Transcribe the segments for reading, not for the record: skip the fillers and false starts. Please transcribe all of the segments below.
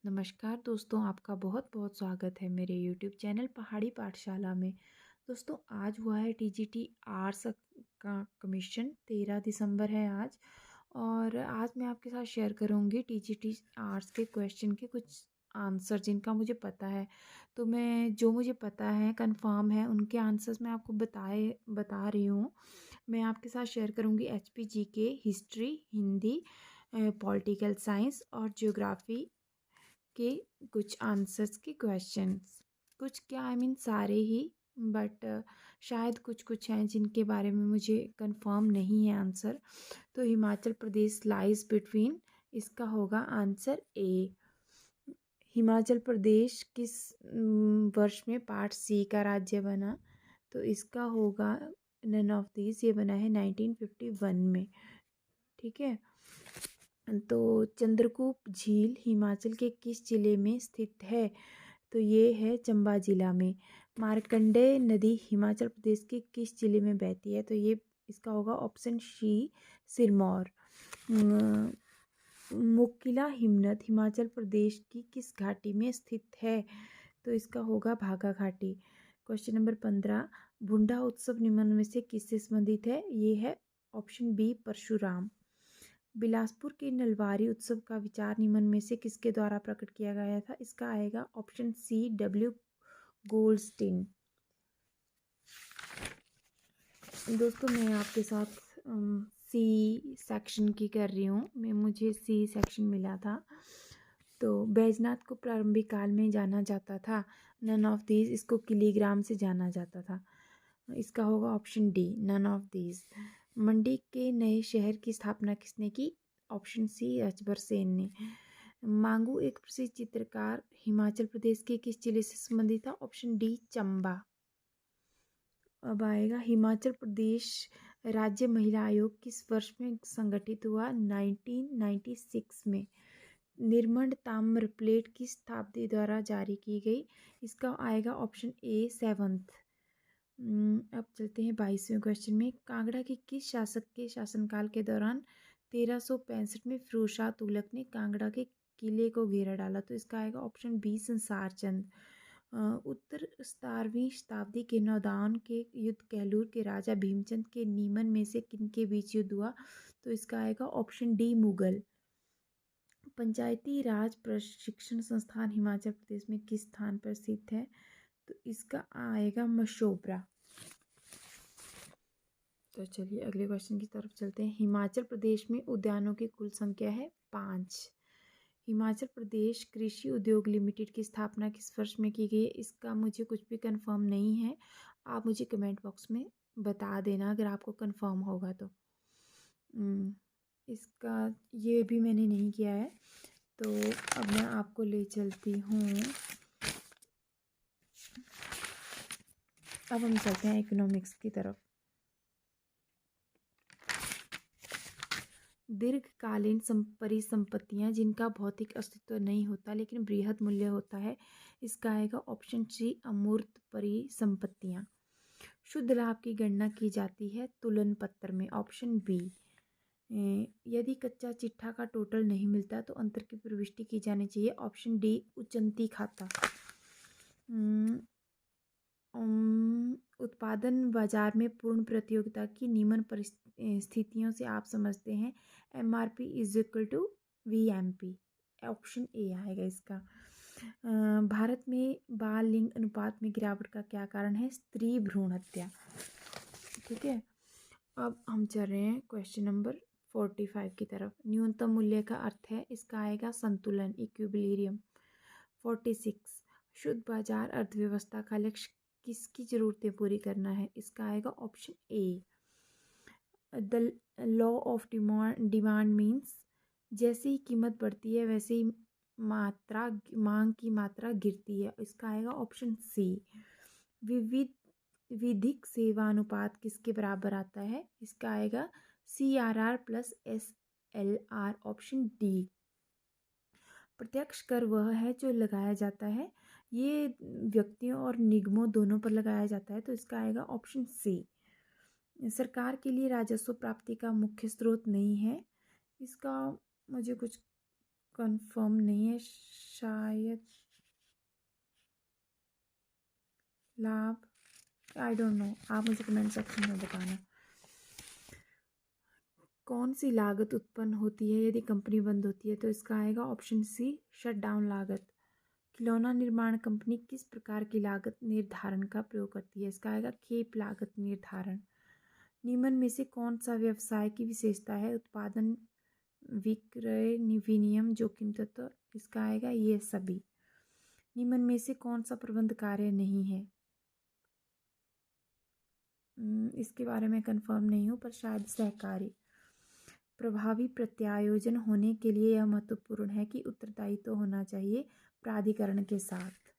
नमस्कार दोस्तों, आपका बहुत बहुत स्वागत है मेरे यूट्यूब चैनल पहाड़ी पाठशाला में। दोस्तों, आज हुआ है टीजीटी आर्ट्स का कमीशन। 13 दिसंबर है आज। और आज मैं आपके साथ शेयर करूंगी टीजीटी आर्ट्स के क्वेश्चन के कुछ आंसर जिनका मुझे पता है। तो मैं जो मुझे पता है कंफर्म है उनके आंसर्स मैं आपको बता रही हूँ। मैं आपके साथ शेयर करूंगी एचपीजी के हिस्ट्री, हिंदी, पॉलिटिकल साइंस और ज्योग्राफी के कुछ आंसर्स के क्वेश्चंस। कुछ क्या सारे ही, बट शायद कुछ कुछ हैं जिनके बारे में मुझे कंफर्म नहीं है आंसर। तो हिमाचल प्रदेश लाइज बिटवीन, इसका होगा आंसर ए। हिमाचल प्रदेश किस वर्ष में पार्ट सी का राज्य बना? तो इसका होगा नन ऑफ दीज। ये बना है 1951 में। ठीक है। तो चंद्रकूप झील हिमाचल के किस जिले में स्थित है? तो ये है चंबा जिला में। मार्कंडेय नदी हिमाचल प्रदेश के किस जिले में बहती है? तो ये इसका होगा ऑप्शन सी, सिरमौर। मुकिला हिमनद हिमाचल प्रदेश की किस घाटी में स्थित है? तो इसका होगा भागा घाटी। क्वेश्चन नंबर 15, भुंडा उत्सव निम्न में से किससे संबंधित है? ये है ऑप्शन बी, परशुराम। बिलासपुर के नलवारी उत्सव का विचार निम्न में से किसके द्वारा प्रकट किया गया था? इसका आएगा ऑप्शन सी, डब्ल्यू गोल्डस्टीन। दोस्तों, मैं आपके साथ सी सेक्शन की कर रही हूँ। मुझे सी सेक्शन मिला था। तो बैजनाथ को प्रारंभिक काल में जाना जाता था। None of these. इसको किलीग्राम से जाना जाता था। इसका होगा option D, none of these. मंडी के नए शहर की स्थापना किसने की? ऑप्शन सी, अजबर सेन ने। मांगू एक प्रसिद्ध चित्रकार हिमाचल प्रदेश के किस जिले से संबंधित था? Option D, Chamba. अब आएगा हिमाचल प्रदेश राज्य महिला आयोग किस वर्ष में संगठित हुआ? 1996 में। निर्मंड ताम्र प्लेट किस शताब्दी द्वारा जारी की गई? इसका आएगा ऑप्शन ए, 7th। अब चलते हैं 22वें क्वेश्चन में। कांगड़ा के किस शासक के शासनकाल के दौरान 1365 में फिरोज शाह तुगलक ने कांगड़ा के किले को घेरा डाला? तो इसका आएगा ऑप्शन बी, संसार चंद। उत्तर 17वीं शताब्दी के नौदान के युद्ध कहलूर के राजा भीमचंद के नीमन में से किनके बीच युद्ध हुआ? तो इसका आएगा ऑप्शन डी, मुगल। पंचायती राज प्रशिक्षण संस्थान हिमाचल प्रदेश में किस स्थान पर स्थित है? तो इसका आएगा मशोबरा। तो चलिए अगले क्वेश्चन की तरफ चलते हैं। हिमाचल प्रदेश में उद्यानों की कुल संख्या है 5। हिमाचल प्रदेश कृषि उद्योग लिमिटेड की स्थापना किस वर्ष में की गई है? इसका मुझे कुछ भी कंफर्म नहीं है। आप मुझे कमेंट बॉक्स में बता देना अगर आपको कंफर्म होगा तो। इसका ये भी मैंने नहीं किया है। तो अब मैं आपको ले चलती हूँ। अब हम चलते हैं इकोनॉमिक्स की तरफ। दीर्घकालीन परिसंपत्तियां जिनका भौतिक अस्तित्व नहीं होता लेकिन बृहद मूल्य होता है, इसका आएगा ऑप्शन सी, अमूर्त परिसंपत्तियां। शुद्ध लाभ की गणना की जाती है तुलन पत्र में, ऑप्शन बी। यदि कच्चा चिट्ठा का टोटल नहीं मिलता तो अंतर की प्रविष्टि की जानी चाहिए, ऑप्शन डी, उचंती खाता। उत्पादन बाजार में पूर्ण प्रतियोगिता की निम्न परिस्थितियों से आप समझते हैं। MRP is equal to VMP। Option A आएगा इसका। भारत में बाल लिंग अनुपात में गिरावट का क्या कारण है? स्त्री भ्रूण हत्या। ठीक है। अब हम चल रहे हैं क्वेश्चन नंबर 45 की तरफ। न्यूनतम मूल्य का अर्थ है, इसका आएगा संतुलन, इक्विलिब्रियम। 46, शुद्ध बाजार अर्थव्यवस्था का लक्ष्य किसकी जरूरतें पूरी करना है? इसका आएगा option A. The law of demand means जैसे ही कीमत बढ़ती है वैसे ही मांग की मात्रा गिरती है, इसका आएगा ऑप्शन सी। विविध विधिक सेवानुपात किसके बराबर आता है? इसका आएगा CRR plus SLR, option D. प्रत्यक्ष कर वह है जो लगाया जाता है, ये व्यक्तियों और निगमों दोनों पर लगाया जाता है, तो इसका आएगा ऑप्शन सी। सरकार के लिए राजस्व प्राप्ति का मुख्य स्रोत नहीं है, इसका मुझे कुछ कंफर्म नहीं है। शायद लाभ, आई डोंट नो, आप मुझे कमेंट सेक्शन में बताना। कौन सी लागत उत्पन्न होती है यदि कंपनी बंद होती है? तो इसका आएगा ऑप्शन सी, शटडाउन लागत। खिलौना निर्माण कंपनी किस प्रकार की लागत निर्धारण का प्रयोग करती है? इसका आएगा खेप लागत निर्धारण। निम्न में से कौन सा व्यवसाय की विशेषता है उत्पादन विक्रय विनियम जोखिम तत्व? इसका आएगा ये सभी। निम्न में से कौन सा प्रबंध कार्य नहीं है? इसके बारे में कंफर्म नहीं हूँ, पर शायद सहकारी। प्रभावी प्रत्यायोजन होने के लिए यह महत्वपूर्ण है कि उत्तरदायित्व होना चाहिए प्राधिकरण के साथ।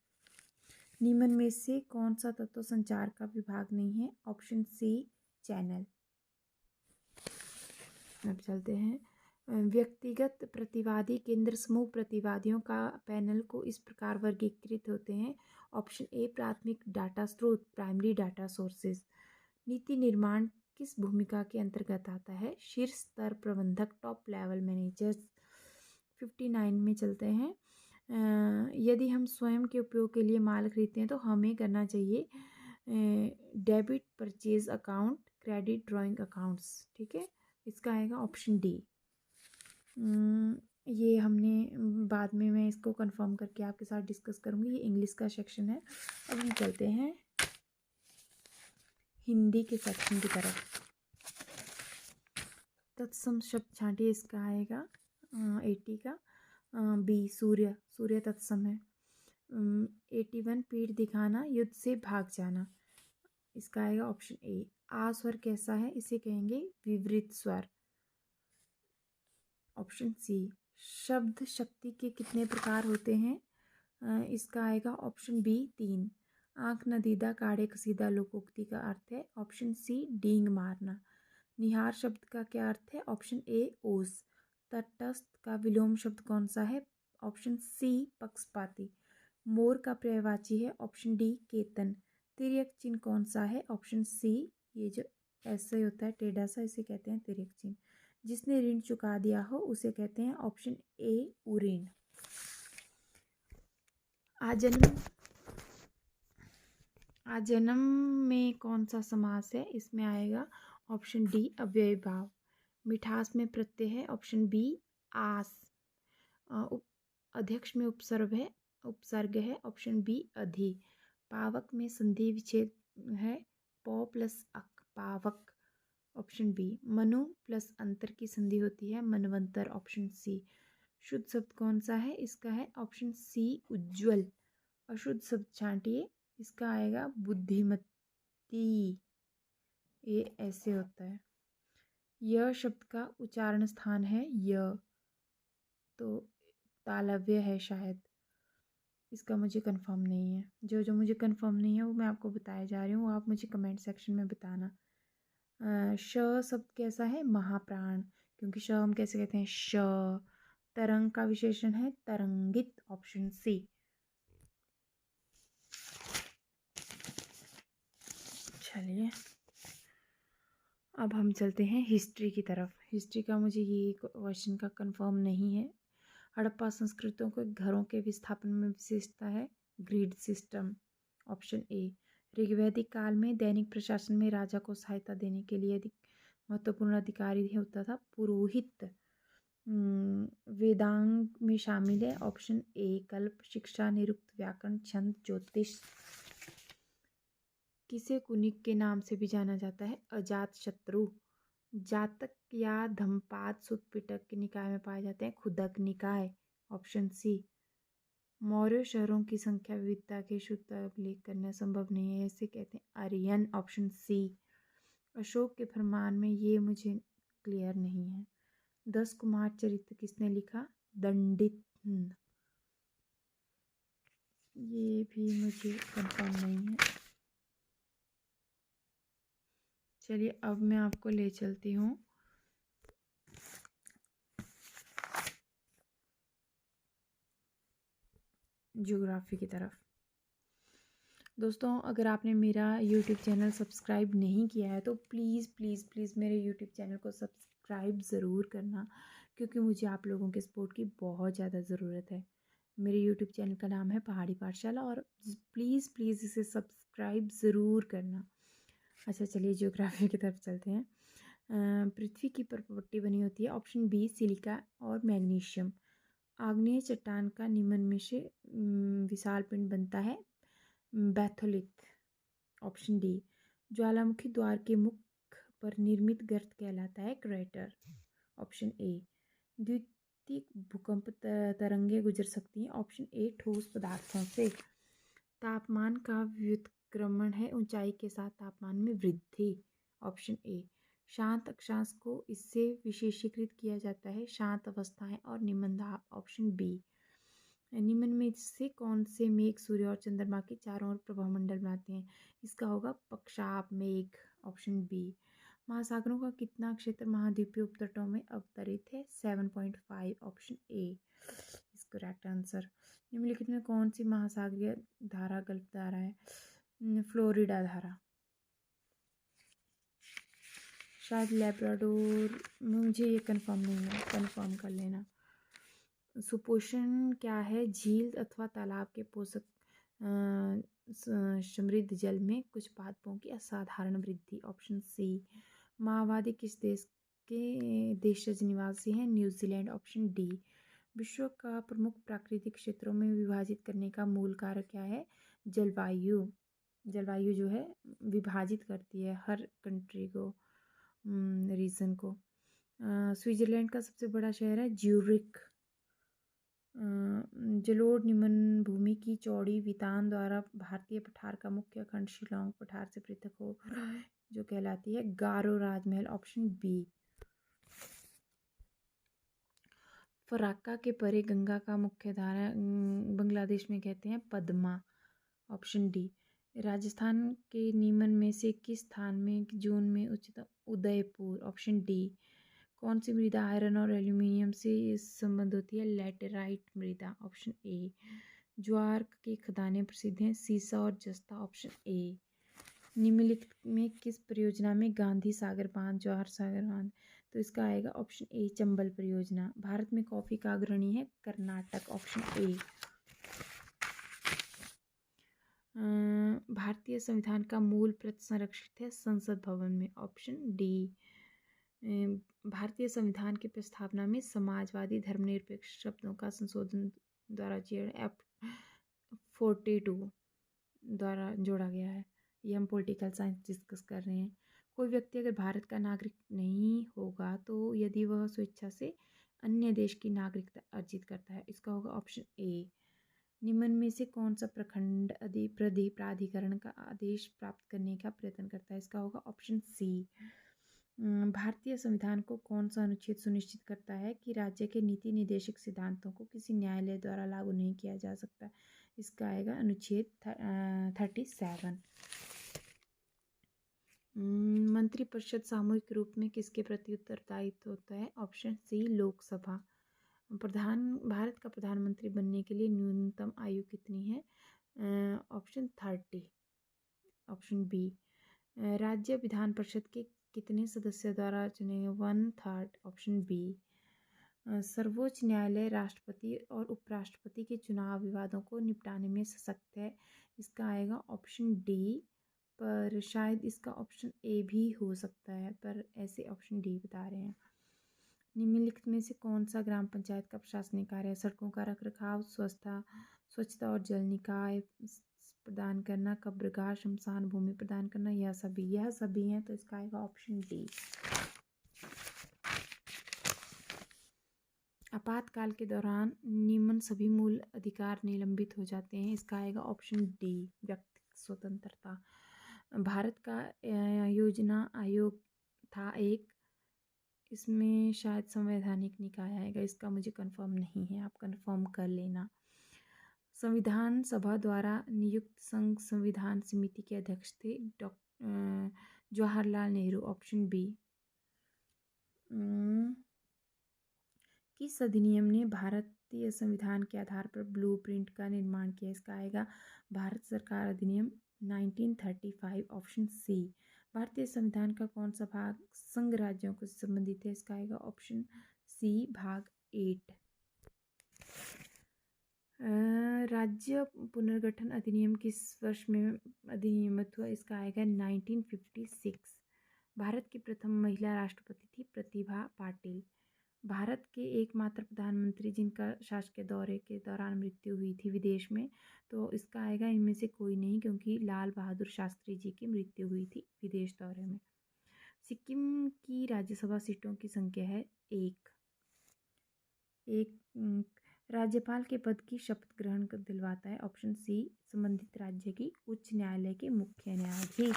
निम्न में से कौन सा तत्व संचार का विभाग नहीं है? Option C, channel. अब चलते हैं। व्यक्तिगत प्रतिवादी केंद्र समूह प्रतिवादियों का पैनल को इस प्रकार वर्गीकृत होते हैं। ऑप्शन ए, प्राथमिक डाटा स्रोत, प्राइमरी डाटा सोर्सेज। नीति निर्माण किस भूमिका के अंतर्गत आता है? शीर्ष स्तर प्रबंधक, टॉप लेवल मैनेजर्स। 59 में चलते हैं। यदि हम स्वयं के उपयोग के लिए माल खरीदते हैं तो हमें करना चाहिए debit purchase account, credit drawing accounts. ठीक है, इसका आएगा ऑप्शन डी। ये हमने बाद में, मैं इसको कंफर्म करके आपके साथ डिस्कस करूँगी। ये इंग्लिश का सेक्शन है। अब हम चलते हैं हिंदी के सेक्शन की तरफ। तत्सम शब्द छांटिए, इसका आएगा 80 का बी, सूर्य। सूर्य तत्सम है। 81, पीठ दिखाना, युद्ध से भाग जाना। इसका आएगा ऑप्शन ए। आ स्वर कैसा है? इसे कहेंगे विवृत स्वर। Option C. शब्द शक्ति के कितने प्रकार होते हैं? इसका आएगा ऑप्शन बी, 3। आंख नदीदा काढ़े कसीदा लोकोक्ति का अर्थ है। ऑप्शन सी, डींग मारना। निहार शब्द का क्या अर्थ है? ऑप्शन ए, ओस। तटस्थ का विलोम शब्द कौन सा है? ऑप्शन सी, पक्षपाती। मोर का पर्यायवाची है? Option D, Ketan. तिर्यक चिन्ह कौन सा है? ऑप्शन सी, ये जो ऐसे होता है टेढ़ा सा, इसे कहते हैं तिर्यक चिन्ह। जिसने ऋण चुका दिया हो उसे कहते हैं ऑप्शन ए, उऋण। आजन्म में कौन सा समास है? इसमें आएगा ऑप्शन डी, अव्ययी भाव। मिठास में प्रत्यय है? ऑप्शन बी, आस। अध्यक्ष में उपसर्ग है? ऑप्शन बी, अधि। पावक में संधि विच्छेद है? पौ प्लस अक, पावक। Option B. मनु प्लस अंतर की संधि होती है? मनवंतर। Option C. शुद्ध शब्द कौन सा है? इसका है ऑप्शन सी, उज्ज्वल। अशुद्ध शब्द छांटिए, इसका आएगा बुद्धिमती। ये ऐसे होता है। यह शब्द का उच्चारण स्थान है य, तो तालव्य है शायद। इसका मुझे कंफर्म नहीं है। जो जो मुझे कंफर्म नहीं है वो मैं आपको बताया जा रही हूँ, आप मुझे कमेंट सेक्शन में बताना। श शब्द कैसा है? महाप्राण, क्योंकि श हम कैसे कहते हैं? श। तरंग का विशेषण है तरंगित। Option C. चलिए, अब हम चलते हैं हिस्ट्री की तरफ। हिस्ट्री का मुझे ये क्वेश्चन का कंफर्म नहीं है। हड़प्पा संस्कृतियों के घरों के विस्थापन में विशेषता है ग्रिड सिस्टम। Option A. ऋग्वैदिक काल में दैनिक प्रशासन में राजा को सहायता देने के लिए महत्वपूर्ण अधिकारी होता था पुरोहित। वेदांग में शामिल है? ऑप्शन ए, कल्प, शिक्षा, निरुक्त, व्याकरण, छंद, ज्योतिष। किसे कुनिक के नाम से भी जाना जाता है? अजात शत्रु। जातक या धम्पाद सुत पिटक के निकाय में पाए जाते हैं? खुदक निकाय। Option C. मौर्य शहरों की संख्या विविधता के शुद्ध अभिलेख करना संभव नहीं है, इसे कहते हैं आर्यन। Option C. अशोक के फरमान में, ये मुझे क्लियर नहीं है। 10 कुमार चरित्र किसने लिखा? दंडित। ये भी मुझे कंफर्म नहीं है। चलिए, अब मैं आपको ले चलती हूँ ज्योग्राफी की तरफ। दोस्तों, अगर आपने मेरा YouTube चैनल सब्सक्राइब नहीं किया है तो प्लीज़ प्लीज़ प्लीज़ मेरे YouTube चैनल को सब्सक्राइब ज़रूर करना, क्योंकि मुझे आप लोगों के सपोर्ट की बहुत ज़्यादा ज़रूरत है। मेरे यूट्यूब चैनल का नाम है पहाड़ी पाठशाला, और प्लीज़ प्लीज़ इसे सब्सक्राइब ज़रूर करना। अच्छा चलिए ज्योग्राफी की तरफ चलते हैं। पृथ्वी की प्रॉपर्टी बनी होती है ऑप्शन बी सिलिका और मैग्नीशियम। आग्नेय चट्टान का निम्न में से विशाल पिंड बनता है बैथोलिथ। Option D. ज्वालामुखी द्वार के मुख पर निर्मित गर्त कहलाता है क्रेटर। Option A. द्वितीयक भूकंप तरंगे गुजर सकती हैं। Option A. ठोस पदार्थों से। तापमान का व्युत्क्रमण है ऊंचाई के साथ तापमान में वृद्धि। Option A. शांत अक्षांश को इससे विशेषीकृत किया जाता है शांत अवस्थाएं और निम्न दाब। Option B. निम्न में से कौन से मेघ सूर्य और चंद्रमा के चारों ओर प्रभाव मंडल बनाते हैं? इसका होगा पक्षाप मेघ। Option B. महासागरों का कितना क्षेत्र महाद्वीपीय उपतटों में अवतरित है? 7.5। Option A is correct answer. निम्नलिखित में कौन सी महासागरीय धारा गल्फ धारा है? फ्लोरिडा धारा। शायद लेब्राडोर, मुझे ये कंफर्म नहीं है, कंफर्म कर लेना। सुपोषण क्या है? झील अथवा तालाब के पोषक समृद्ध जल में कुछ पादपों की असाधारण वृद्धि। Option C. माओवादी किस देश के देशज निवासी हैं? न्यूजीलैंड। Option D. विश्व का प्रमुख प्राकृतिक क्षेत्रों में विभाजित करने का मूल कारक क्या है? जलवायु। जलवायु जो है विभाजित करती है हर कंट्री को, रीजन को। स्विट्जरलैंड का सबसे बड़ा शहर है ज्यूरिख। जलोढ़ निम्न भूमि की चौड़ी वितान द्वारा भारतीय पठार का मुख्य खंड शिलोंग पठार से पृथक हो रहा है, जो कहलाती है गारो राजमहल। Option B. फराक्का के परे गंगा का मुख्य धारा बांग्लादेश में कहते हैं पद्मा। Option D. राजस्थान के निम्न में से किस स्थान में जून में उच्चतम? उदयपुर। Option D. कौन सी मृदा आयरन और एल्यूमिनियम से संबंध होती है? लैटेराइट मृदा। Option A. ज्वार की खदानें प्रसिद्ध हैं? सीसा और जस्ता। Option A. निम्नलिखित में किस परियोजना में गांधी सागर बांध जवाहर सागर बांध? तो इसका आएगा ऑप्शन ए चंबल परियोजना। भारत में कॉफी का अग्रणी है कर्नाटक। Option A. भारतीय संविधान का मूल प्रति संरक्षित है संसद भवन में। Option D. भारतीय संविधान की प्रस्तावना में समाजवादी धर्मनिरपेक्ष शब्दों का संशोधन द्वारा F42 द्वारा जोड़ा गया है। ये हम पॉलिटिकल साइंस डिस्कस कर रहे हैं। कोई व्यक्ति अगर भारत का नागरिक नहीं होगा तो यदि वह स्वेच्छा से अन्य देश की नागरिकता अर्जित करता है, इसका होगा ऑप्शन ए। निम्न में से कौन सा प्रखंड प्राधिकरण का आदेश प्राप्त करने का प्रयत्न करता है? इसका होगा ऑप्शन सी। भारतीय संविधान को कौन सा अनुच्छेद सुनिश्चित करता है कि राज्य के नीति निर्देशक सिद्धांतों को किसी न्यायालय द्वारा लागू नहीं किया जा सकता? इसका आएगा अनुच्छेद 37। मंत्रिपरिषद सामूहिक रूप में किसके प्रति उत्तरदायित्व होता है? ऑप्शन सी लोकसभा। भारत का प्रधानमंत्री बनने के लिए न्यूनतम आयु कितनी है? ऑप्शन 30। Option B. राज्य विधान परिषद के कितने सदस्यों द्वारा चुने गए? 1/3। Option B. सर्वोच्च न्यायालय राष्ट्रपति और उपराष्ट्रपति के चुनाव विवादों को निपटाने में सशक्त है। इसका आएगा ऑप्शन डी, पर शायद इसका ऑप्शन ए भी हो सकता है, पर ऐसे ऑप्शन डी बता रहे हैं। निम्नलिखित में से कौन सा ग्राम पंचायत का प्रशासनिक कार्य है? सड़कों का रखरखाव, स्वच्छता और जल निकाय प्रदान करना, कब्रगाह शमशान भूमि प्रदान करना, यह सभी हैं, तो इसका आएगा ऑप्शन डी। आपातकाल के दौरान निम्न सभी मूल अधिकार निलंबित हो जाते हैं। इसका आएगा ऑप्शन डी व्यक्तिगत स्वतंत्रता। भारत का योजना आयोग था एक, इसमें शायद संवैधानिक निकाय आएगा, इसका मुझे कंफर्म नहीं है, आप कंफर्म कर लेना। संविधान सभा द्वारा नियुक्त संघ संविधान समिति के अध्यक्ष थे जवाहरलाल नेहरू। Option B. किस अधिनियम ने भारतीय संविधान के आधार पर ब्लूप्रिंट का निर्माण किया? इसका आएगा भारत सरकार अधिनियम 1935। Option C. भारतीय संविधान का कौन सा भाग संघ राज्यों को संबंधित है? इसका आएगा ऑप्शन सी भाग 8। राज्य पुनर्गठन अधिनियम किस वर्ष में अधिनियमित हुआ? इसका आएगा 1956। भारत की प्रथम महिला राष्ट्रपति थी प्रतिभा पाटिल। भारत के एकमात्र प्रधानमंत्री जिनका शासकीय दौरे के दौरान मृत्यु हुई थी विदेश में, तो इसका आएगा इनमें से कोई नहीं, क्योंकि लाल बहादुर शास्त्री जी की मृत्यु हुई थी विदेश दौरे में। सिक्किम की राज्यसभा सीटों की संख्या है 1। राज्यपाल के पद की शपथ ग्रहण कर दिलवाता है? ऑप्शन सी, संबंधित राज्य की उच्च न्यायालय के मुख्य न्यायाधीश।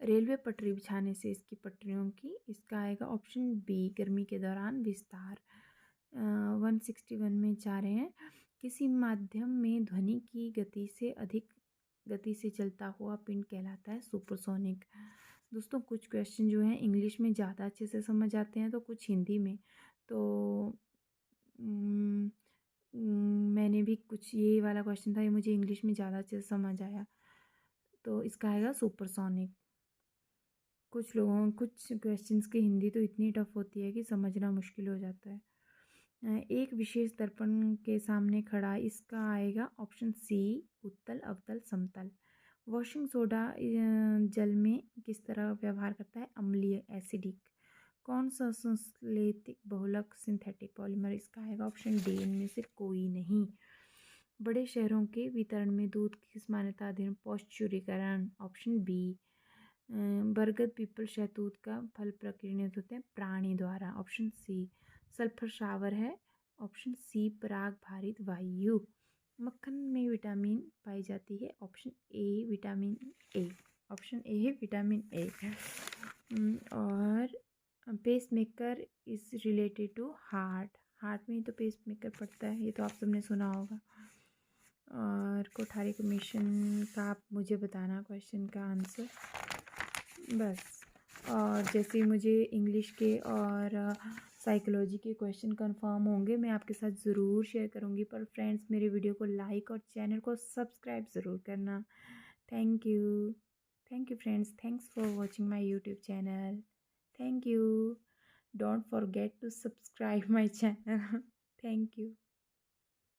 रेलवे पटरी बिछाने से इसकी पटरियों की, इसका आएगा ऑप्शन बी, गर्मी के दौरान विस्तार। 161 में जा रहे हैं। किसी माध्यम में ध्वनि की गति से अधिक गति से चलता हुआ पिंड कहलाता है सुपरसोनिक। दोस्तों कुछ क्वेश्चन जो हैं इंग्लिश में ज़्यादा अच्छे से समझ आते हैं तो कुछ हिंदी में। तो मैंने भी कुछ, ये वाला क्वेश्चन था ये मुझे इंग्लिश में ज़्यादा अच्छे से समझ आया, तो इसका आएगा सुपरसोनिक। कुछ क्वेश्चंस की हिंदी तो इतनी टफ होती है कि समझना मुश्किल हो जाता है। एक विशेष दर्पण के सामने खड़ा, इसका आएगा ऑप्शन सी, उत्तल अवतल समतल। वॉशिंग सोडा जल में किस तरह व्यवहार करता है? अम्लीय, एसिडिक। कौन सा संश्लेषित बहुलक सिंथेटिक पॉलीमर? इसका आएगा ऑप्शन डी, इनमें से कोई नहीं। बड़े शहरों के वितरण में दूध किस मान्यता अधीन? पौष्टिकीकरण, ऑप्शन बी। बरगद पीपल शहतूत का फल प्रकीर्णित होते हैं प्राणी द्वारा, ऑप्शन सी। सल्फर शावर है, ऑप्शन सी। पराग भारित वायु। मक्खन में विटामिन पाई जाती है? Option A, vitamin A. Option A है विटामिन ए। और pacemaker is related to heart. Heart में ही तो पेसमेकर पड़ता है, ये तो आप सबने सुना होगा। और कोठारी कमीशन का आप मुझे बताना क्वेश्चन का आंसर बस। और जैसे मुझे इंग्लिश के और साइकोलॉजी के क्वेश्चन कंफर्म होंगे मैं आपके साथ ज़रूर शेयर करूँगी। पर फ्रेंड्स मेरे वीडियो को लाइक और चैनल को सब्सक्राइब ज़रूर करना। Thank you friends, thanks for watching my YouTube channel. Thank you, don't forget to subscribe my channel. Thank you.